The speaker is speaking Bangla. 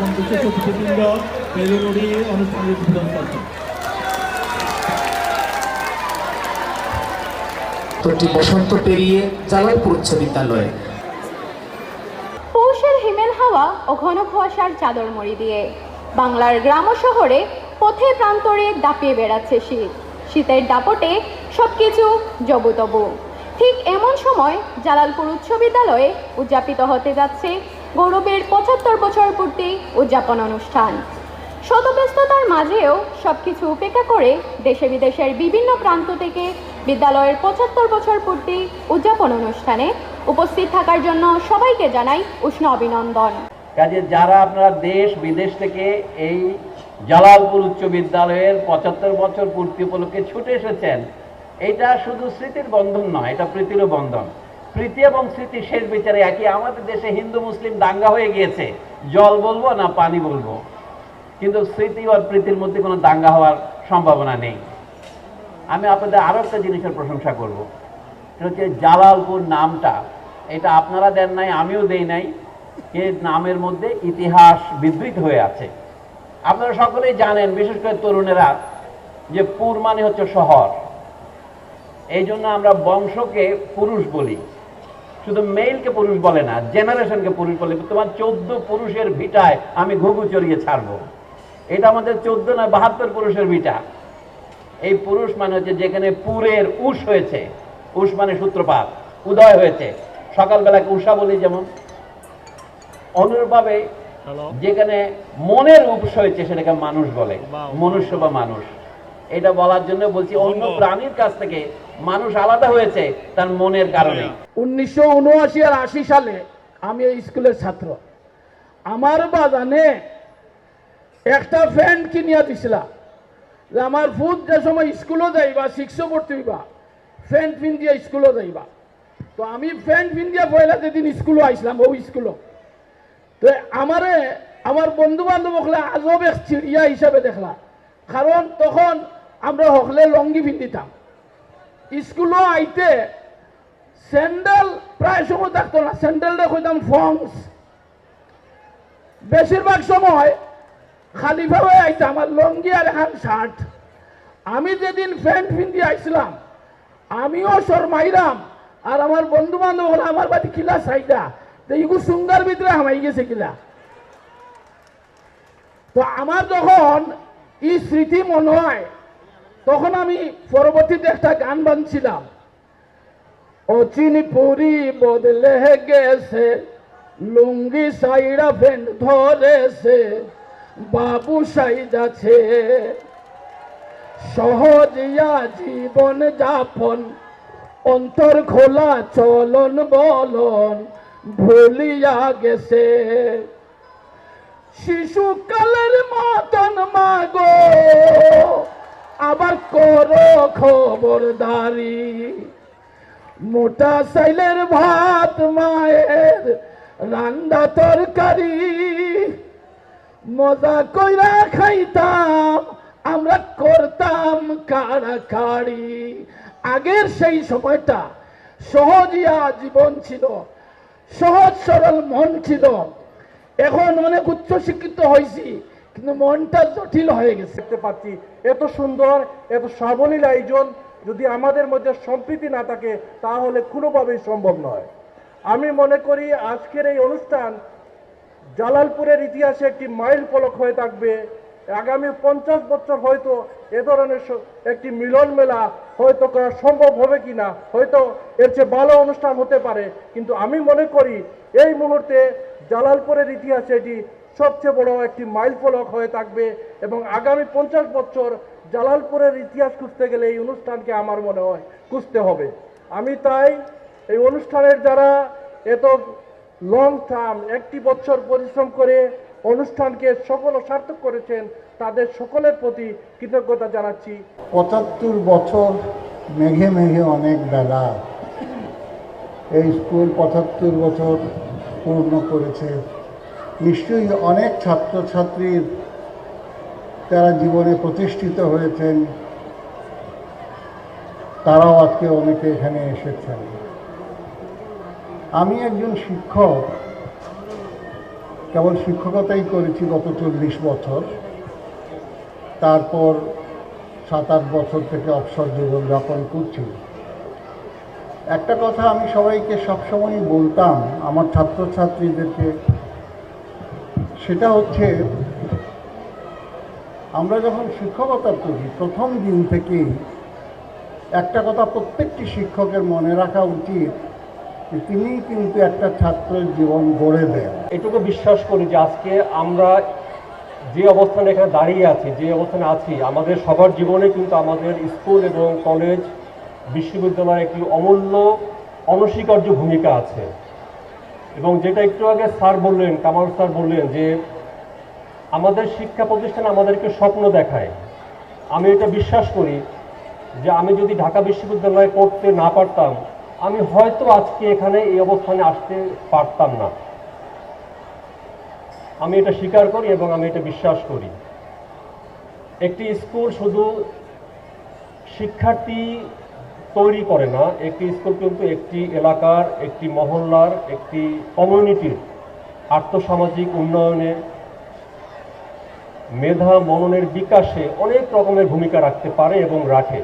এবং বিশেষ অতিথিবৃন্দ বেলুনুড়ি অনুষ্ঠানের উদ্বোধন করছেন। প্রতি বসন্ত পেরিয়ে জালালপুর উচ্চ বিদ্যালয়ে পৌষের হিমেল হাওয়া ও ঘন কুয়াশার চাদর মুড়ি দিয়ে বাংলার গ্রাম ও শহরে পথে প্রান্তরে দাপিয়ে বেড়াচ্ছে শীত। শীতের দাপটে সবকিছু জবুতবু। ঠিক এমন সময় জালালপুর উচ্চ বিদ্যালয়ে উদযাপিত হতে যাচ্ছে গৌরবের ৭৫ বছর পূর্তি উদযাপন অনুষ্ঠান। শতব্যস্ততার মাঝেও সবকিছু উপেক্ষা করে দেশে বিদেশের বিভিন্ন প্রান্ত থেকে বিদ্যালয়ের ৭৫ বছর পূর্তি উদযাপন অনুষ্ঠানে উপস্থিত থাকার জন্য সবাইকে জানাই উষ্ণ অভিনন্দন। কাজে যারা আপনারা দেশ বিদেশ থেকে এই জালালপুর উচ্চ বিদ্যালয়ের ৭৫ বছর পূর্তি উপলক্ষে ছুটে এসেছেন, এটা শুধু স্মৃতির বন্ধন নয়, এটা প্রীতিরও বন্ধন। প্রীতি এবং স্মৃতি শেষ বিচারে একই। আমাদের দেশে হিন্দু মুসলিম দাঙ্গা হয়ে গিয়েছে, জল বলবো না পানি বলবো, কিন্তু স্মৃতি আর প্রীতির মধ্যে কোনো দাঙ্গা হওয়ার সম্ভাবনা নেই। আমি আপনাদের আরও একটা জিনিসের প্রশংসা করব, সেটা হচ্ছে জালালপুর নামটা, এটা আপনারা দেন নাই, আমিও দেই নাই। এই নামের মধ্যে ইতিহাস বিধৃত হয়ে আছে। আপনারা সকলেই জানেন, বিশেষ করে তরুণেরা, যে পুর মানে হচ্ছে শহর। এই জন্য আমরা বংশকে পুরুষ বলি, শুধু মেইলকে পুরুষ বলে না, জেনারেশনকে পুরুষ বলে। তোমার 14 পুরুষের ভিটায় আমি ঘুঘু চড়িয়ে ছাড়বো। এটা আমাদের 14 নয়, 72 পুরুষের ভিটা। এই পুরুষ মানে হচ্ছে যেখানে পুরের উষ হয়েছে, উষ মানে সূত্রপাত, উদয় হয়েছে। সকালবেলাকে উষা বলি যেমন, অনুরূপভাবে যেখানে মনের উৎস হয়েছে সেটাকে মানুষ বলে, মনুষ্য বা মানুষ। এটা বলার জন্য বলছি, অন্য প্রাণীর কাছ থেকে মানুষ আলাদা হয়েছে তার মনের কারণে। 1979 আর 80 সালে আমি এই স্কুলের ছাত্র। আমার বাগানে একটা ফ্যান্ট কিনিয়া দিছিলাম, যে আমার ফুট যে সময় স্কুলও যাইবা, 6 পড়তে হইবা, ফ্যান্ট পিন্দিয়া স্কুলও যাইবা। তো আমি ফ্যান্ট পিন্দিয়া পয়লা যেদিন স্কুলও আইসলাম, ওই স্কুলও তো আমারে আমার বন্ধু বান্ধব হলে আজব এক চিড়িয়া হিসাবে দেখলাম। কারণ তখন আমরা হকলে লঙ্গি পিন্দিতাম, স্কুলও আইতে স্যান্ডেল প্রায় সময় থাকতো না, স্যান্ডেলটা কইতাম ফংস। বেশিরভাগ সময় খালি ভাবে আইতাম, আর লঙ্গি আর এখন শার্ট। আমি যেদিন প্যান্ট পিন্দি আইছিলাম, আমিও শর্মাইলাম, আর আমার বন্ধু বান্ধব হলো আমার বাড়ি কিলা চাইদা, তো ইগু সুঙ্গার ভিতরে হামাই গেছে কিলা। তো আমার যখন এই স্মৃতি মনে হয়, তখন আমি পরবর্তীতে একটা গান বানছিলাম, অচিনপুরি বদলে গেছে, লুঙ্গি সাইরা ফ্যান্ট ধরেছে, বাবু সাইদাছে, সহজিয়া জীবন যাপন, অন্তর খোলা চলন বলন ভুলিয়া গেছে, শিশুকালের মতন মাগো আবার করো খবরদারি, মোটা সাইলের ভাত মায়ের রান্না তরকারি, মজা কইরা খাইতাম আমরা, করতাম কাড়াকাড়ি। আগের সেই সময়টা সহজিয়া জীবন ছিল, সহজ সরল মন ছিল। এখন অনেক উচ্চ শিক্ষিত হয়েছি, কিন্তু মনটা জটিল হয়ে গেছে। দেখতে পাচ্ছি এত সুন্দর, এত সাবলীল আয়োজন, যদি আমাদের মধ্যে সম্প্রীতি না থাকে তাহলে কোনোভাবেই সম্ভব নয়। আমি মনে করি আজকের এই অনুষ্ঠান জালালপুরের ইতিহাসে একটি মাইল ফলক হয়ে থাকবে। আগামী 50 বছর হয়তো এ ধরনের একটি মিলন মেলা হয়তো করা সম্ভব হবে কিনা, হয়তো এর চেয়ে ভালো অনুষ্ঠান হতে পারে, কিন্তু আমি মনে করি এই মুহূর্তে জালালপুরের ইতিহাসে এটি সবচেয়ে বড় একটি মাইল ফলক হয়ে থাকবে। এবং আগামী 50 বছর জালালপুরের ইতিহাস খুঁজতে গেলে এই অনুষ্ঠানকে আমার মনে হয় খুঁজতে হবে। আমি তাই এই অনুষ্ঠানের যারা এত লং টার্ম, একটি বছর পরিশ্রম করে অনুষ্ঠানকে সফল ও সার্থক করেছেন, তাদের সকলের প্রতি কৃতজ্ঞতা জানাচ্ছি। ৭৫ বছর মেঘে মেঘে অনেক বেলা, এই স্কুল ৭৫ বছর পূর্ণ করেছে। নিশ্চয়ই অনেক ছাত্রছাত্রীর তারা জীবনে প্রতিষ্ঠিত হয়েছেন, তারাও আজকে অনেকে এখানে এসেছেন। আমি একজন শিক্ষক, কেবল শিক্ষকতাই করেছি গত 40 বছর, তারপর 7-8 বছর থেকে অবসর জীবন যাপন করছি। একটা কথা আমি সবাইকে সবসময়ই বলতাম, আমার ছাত্রছাত্রীদেরকে, সেটা হচ্ছে আমরা যখন শিক্ষকতা করি প্রথম দিন থেকেই একটা কথা প্রত্যেকটি শিক্ষকের মনে রাখা উচিত যে তিনি কিন্তু একটা ছাত্রের জীবন গড়ে দেন। এটুকু বিশ্বাস করি যে আজকে আমরা যে অবস্থানে এখানে দাঁড়িয়ে আছি, যে অবস্থানে আছি, আমাদের সবার জীবনে কিন্তু আমাদের স্কুল এবং কলেজ বিশ্ববিদ্যালয়ের একটি অমূল্য অনস্বীকার্য ভূমিকা আছে। এবং যেটা একটু আগে স্যার বললেন, কামাল স্যার বললেন যে আমাদের শিক্ষা প্রতিষ্ঠান আমাদেরকে স্বপ্ন দেখায়। আমি এটা বিশ্বাস করি যে আমি যদি ঢাকা বিশ্ববিদ্যালয়ে পড়তে না পারতাম, আমি হয়তো আজকে এখানে এই অবস্থানে আসতে পারতাম না। আমি এটা স্বীকার করি এবং আমি এটা বিশ্বাস করি। একটি স্কুল শুধু শিক্ষার্থী তৈরি করে না, একটি স্কুল কিন্তু একটি এলাকার, একটি মহল্লার, একটি কমিউনিটির আর্থসামাজিক উন্নয়নে, মেধা মননের বিকাশে অনেক রকমের ভূমিকা রাখতে পারে এবং রাখে।